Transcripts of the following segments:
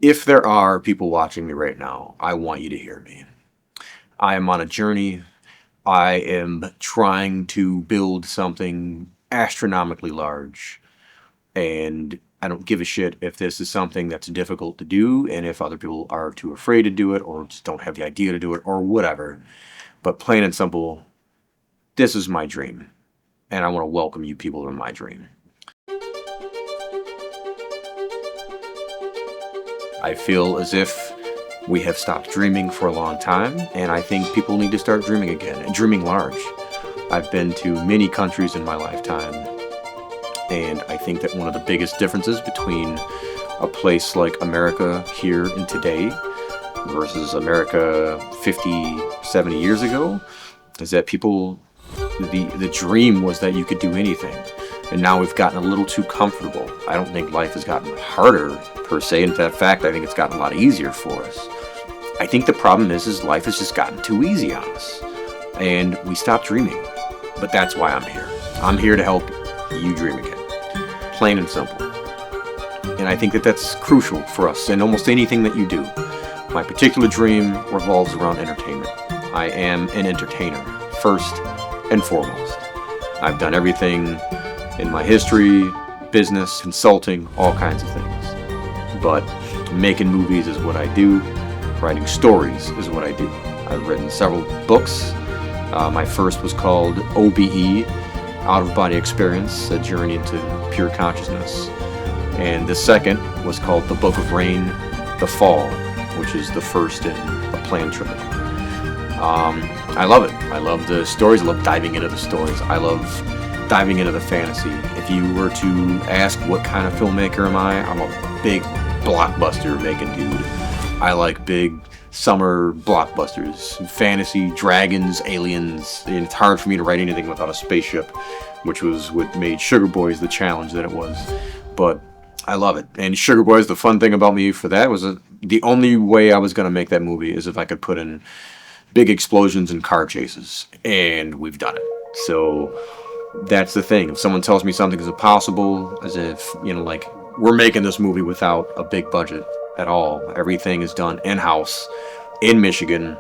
If there are people watching me right now, I want you to hear me. I am on a journey. I am trying to build something astronomically large, and I don't give a shit if this is something that's difficult to do and if other people are too afraid to do it or just don't have the idea to do it or whatever. But plain and simple, this is my dream, and I want to welcome you people to my dream. I feel as if we have stopped dreaming for a long time, and I think people need to start dreaming again, and dreaming large. I've been to many countries in my lifetime, and I think that one of the biggest differences between a place like America here and today versus America 50, 70 years ago is that people, the dream was that you could do anything. And now we've gotten a little too comfortable. I don't think life has gotten harder per se. In fact, I think it's gotten a lot easier for us. I think the problem is life has just gotten too easy on us. And we stopped dreaming. But that's why I'm here. I'm here to help you dream again. Plain and simple. And I think that that's crucial for us in almost anything that you do. My particular dream revolves around entertainment. I am an entertainer, first and foremost. I've done everything in my history, business, consulting, all kinds of things. But making movies is what I do. Writing stories is what I do. I've written several books. My first was called OBE, Out of Body Experience, A Journey into Pure Consciousness. And the second was called The Book of Rain, The Fall, which is the first in a planned trilogy. I love it. I love the stories. I love diving into the stories. I love diving into the fantasy. If you were to ask what kind of filmmaker am I, I'm a big blockbuster making dude. I like big summer blockbusters, fantasy, dragons, aliens, and it's hard for me to write anything without a spaceship, which was what made Sugar Boys the challenge that it was. But I love it. And Sugar Boys, the fun thing about me for that was the only way I was going to make that movie is if I could put in big explosions and car chases, and we've done it. So that's the thing. If someone tells me something is impossible, as if, like, we're making this movie without a big budget at all. Everything is done in-house in Michigan,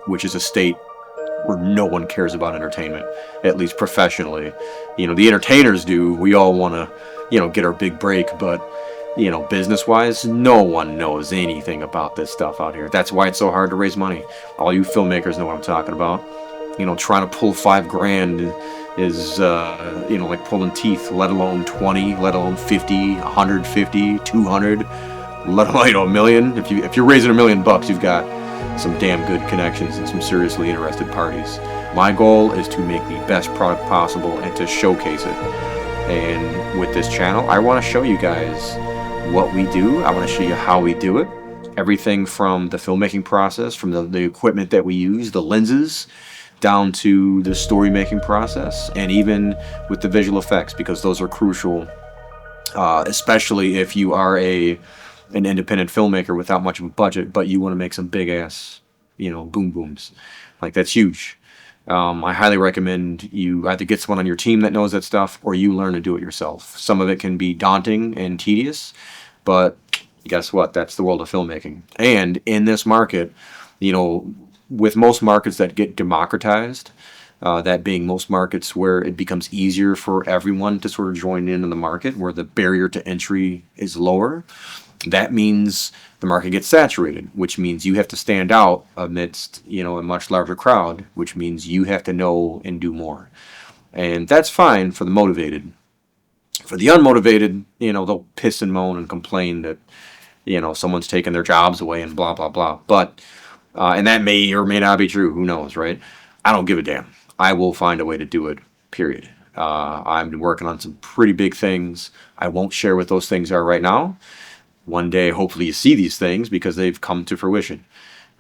which is a state where no one cares about entertainment, at least professionally. The entertainers do. We all want to, get our big break, but, business-wise, no one knows anything about this stuff out here. That's why it's so hard to raise money. All you filmmakers know what I'm talking about. Trying to pull $5,000 is, like pulling teeth, let alone 20, let alone 50, 150, 200, let alone, $1 million. If you're raising $1 million, you've got some damn good connections and some seriously interested parties. My goal is to make the best product possible and to showcase it. And with this channel, I want to show you guys what we do. I want to show you how we do it. Everything from the filmmaking process, from the equipment that we use, the lenses, down to the story making process, and even with the visual effects, because those are crucial, especially if you are an independent filmmaker without much of a budget, but you want to make some big ass, boom booms. Like, that's huge. I highly recommend you either get someone on your team that knows that stuff, or you learn to do it yourself. Some of it can be daunting and tedious, but guess what? That's the world of filmmaking. And in this market, with most markets that get democratized, that being most markets where it becomes easier for everyone to sort of join into the market, where the barrier to entry is lower, that means the market gets saturated, which means you have to stand out amidst, a much larger crowd, which means you have to know and do more. And that's fine for the motivated. For the unmotivated, they'll piss and moan and complain that, someone's taking their jobs away and blah, blah, blah. But and that may or may not be true. Who knows, right? I don't give a damn. I will find a way to do it, period. I've been working on some pretty big things. I won't share what those things are right now. One day, hopefully you see these things because they've come to fruition.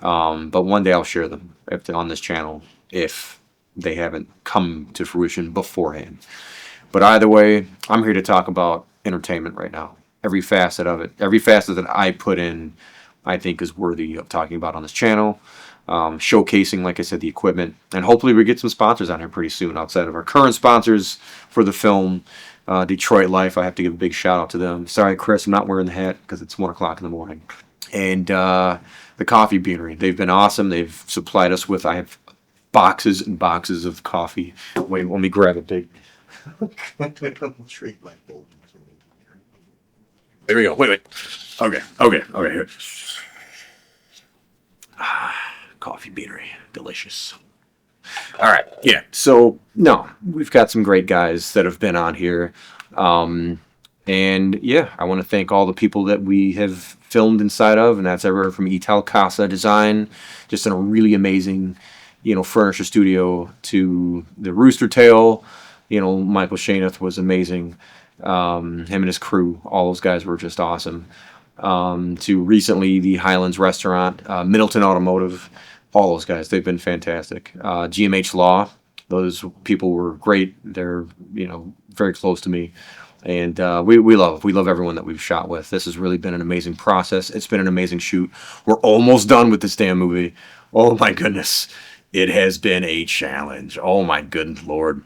But one day I'll share them on this channel if they haven't come to fruition beforehand. But either way, I'm here to talk about entertainment right now. Every facet of it. Every facet that I put in, I think, is worthy of talking about on this channel. showcasing, like I said, the equipment. And hopefully we get some sponsors on here pretty soon outside of our current sponsors for the film, Detroit Life. I have to give a big shout out to them. Sorry, Chris, I'm not wearing the hat because it's 1 o'clock in the morning. And the Coffee Beanery. They've been awesome. They've supplied us with, I have boxes and boxes of coffee. Wait, let me grab a big. There we go. Wait. Okay. Here. Coffee Beanery. Delicious. All right. Yeah. So, no, we've got some great guys that have been on here. And yeah, I want to thank all the people that we have filmed inside of, and that's everywhere from Ital Casa Design, just in a really amazing, furniture studio, to the Rooster Tail. Michael Shaneth was amazing. Him and his crew, all those guys were just awesome. To recently the Highlands Restaurant, Middleton Automotive, all those guys, they've been fantastic. GMH Law, those people were great. They're, very close to me. And we love everyone that we've shot with. This has really been an amazing process. It's been an amazing shoot. We're almost done with this damn movie. Oh my goodness. It has been a challenge. Oh my good Lord.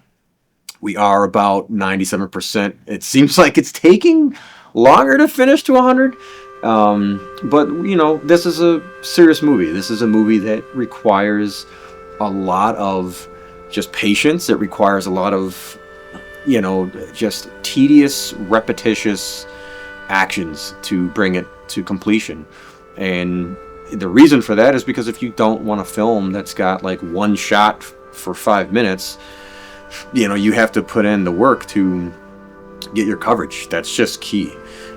We are about 97%. It seems like it's taking longer to finish to 100. But, this is a serious movie. This is a movie that requires a lot of just patience. It requires a lot of, just tedious, repetitious actions to bring it to completion. And the reason for that is because if you don't want a film that's got like one shot for 5 minutes, you have to put in the work to get your coverage. That's just key.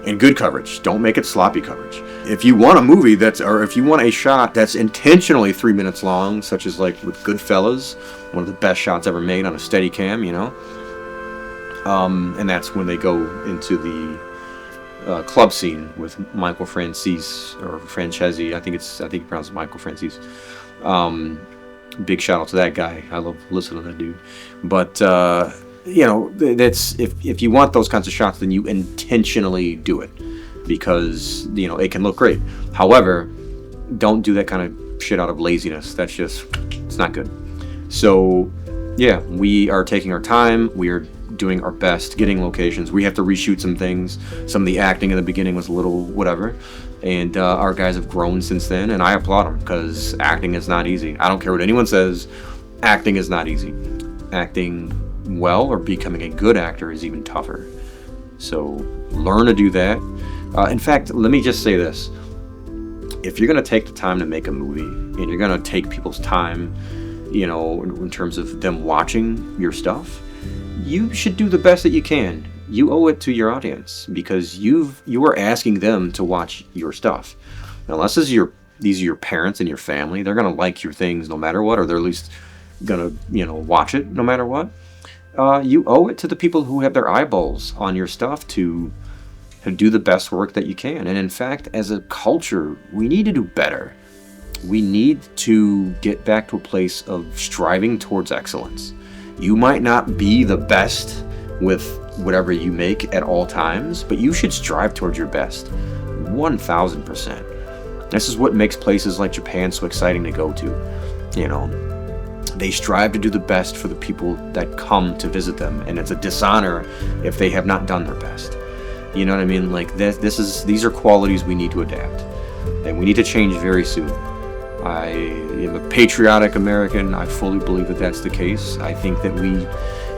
And good coverage. Don't make it sloppy coverage. If you want a movie if you want a shot that's intentionally 3 minutes long, such as like with Goodfellas, one of the best shots ever made on a Steadicam, and that's when they go into the club scene with Michael Francis or Francesi. I think he pronounced Michael Francis. Big shout out to that guy. I love listening to that dude. But that's if you want those kinds of shots, then you intentionally do it because it can look great. However, don't do that kind of shit out of laziness. It's not good. So yeah, we are taking our time. We are doing our best getting locations. We have to reshoot some things. Some of the acting in the beginning was a little whatever, and our guys have grown since then, and I applaud them because acting is not easy. I don't care what anyone says, acting is not easy. Acting well or becoming a good actor is even tougher. So learn to do that. In fact, let me just say this. If you're going to take the time to make a movie and you're going to take people's time, in terms of them watching your stuff, you should do the best that you can. You owe it to your audience because you are asking them to watch your stuff. Now, unless these are your parents and your family, they're going to like your things no matter what, or they're at least going to, watch it no matter what. You owe it to the people who have their eyeballs on your stuff to do the best work that you can. And in fact, as a culture, we need to do better. We need to get back to a place of striving towards excellence. You might not be the best with whatever you make at all times, but you should strive towards your best. 1000%. This is what makes places like Japan so exciting to go to. They strive to do the best for the people that come to visit them, and it's a dishonor if they have not done their best. You know what I mean? Like these are qualities we need to adapt, and we need to change very soon. I am a patriotic American. I fully believe that that's the case. I think that we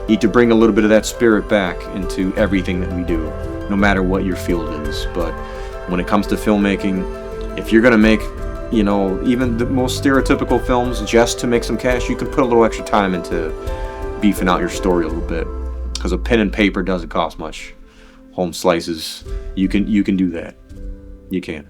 need to bring a little bit of that spirit back into everything that we do, no matter what your field is. But when it comes to filmmaking, if you're going to make, even the most stereotypical films just to make some cash, you can put a little extra time into beefing out your story a little bit, because a pen and paper doesn't cost much. Home slices, you can do that. You can.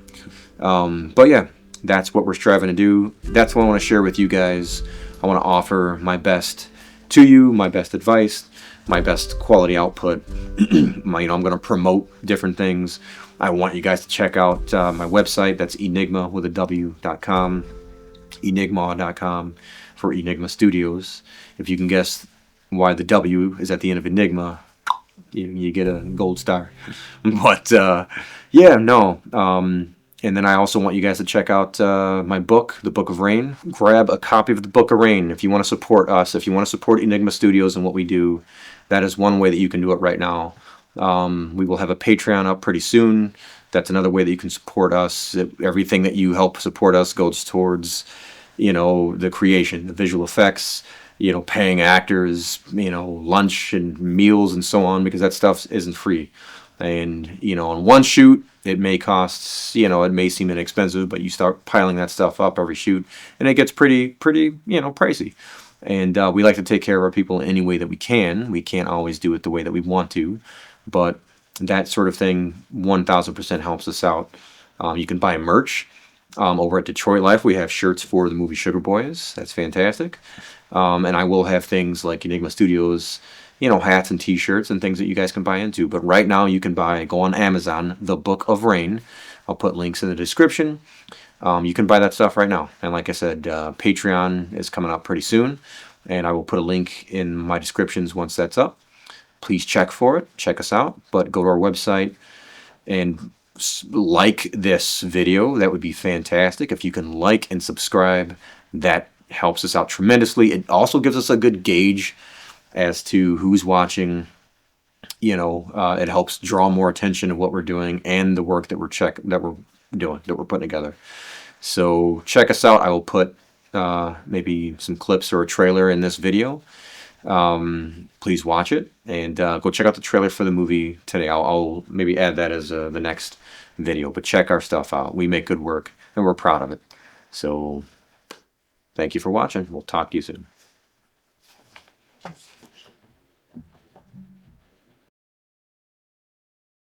But yeah. That's what we're striving to do. That's what I want to share with you guys. I want to offer my best to you, my best advice, my best quality output. I'm going to promote different things. I want you guys to check out my website. That's enigma.com, enigmaw.com for Enigmaw Studios. If you can guess why the W is at the end of Enigma, you get a gold star. But And then I also want you guys to check out my book, The Book of Rain. Grab a copy of The Book of Rain if you want to support us, if you want to support Enigma Studios and what we do. That is one way that you can do it right now. We will have a Patreon up pretty soon. That's another way that you can support us. Everything that you help support us goes towards, the creation, the visual effects, paying actors, lunch and meals and so on, because that stuff isn't free. And, on one shoot, it may cost, it may seem inexpensive, but you start piling that stuff up every shoot, and it gets pretty, pricey. And we like to take care of our people in any way that we can. We can't always do it the way that we want to, but that sort of thing 1000% helps us out. You can buy merch. Over at Detroit Life, we have shirts for the movie Sugar Boys. That's fantastic. And I will have things like Enigma Studios, hats and t-shirts and things that you guys can buy into. But right now you can go on Amazon, The Book of Rain. I'll put links in the description. You can buy that stuff right now. And like I said, Patreon is coming up pretty soon. And I will put a link in my descriptions once that's up. Please check for it. Check us out. But go to our website and like this video. That would be fantastic. If you can like and subscribe, that helps us out tremendously. It also gives us a good gauge as to who's watching. It helps draw more attention to what we're doing and the work that we're putting together. So check us out. I will put maybe some clips or a trailer in this video. Please watch it, and go check out the trailer for the movie today. I'll maybe add that as the next video, but check our stuff out. We make good work, and we're proud of it. So thank you for watching. We'll talk to you soon.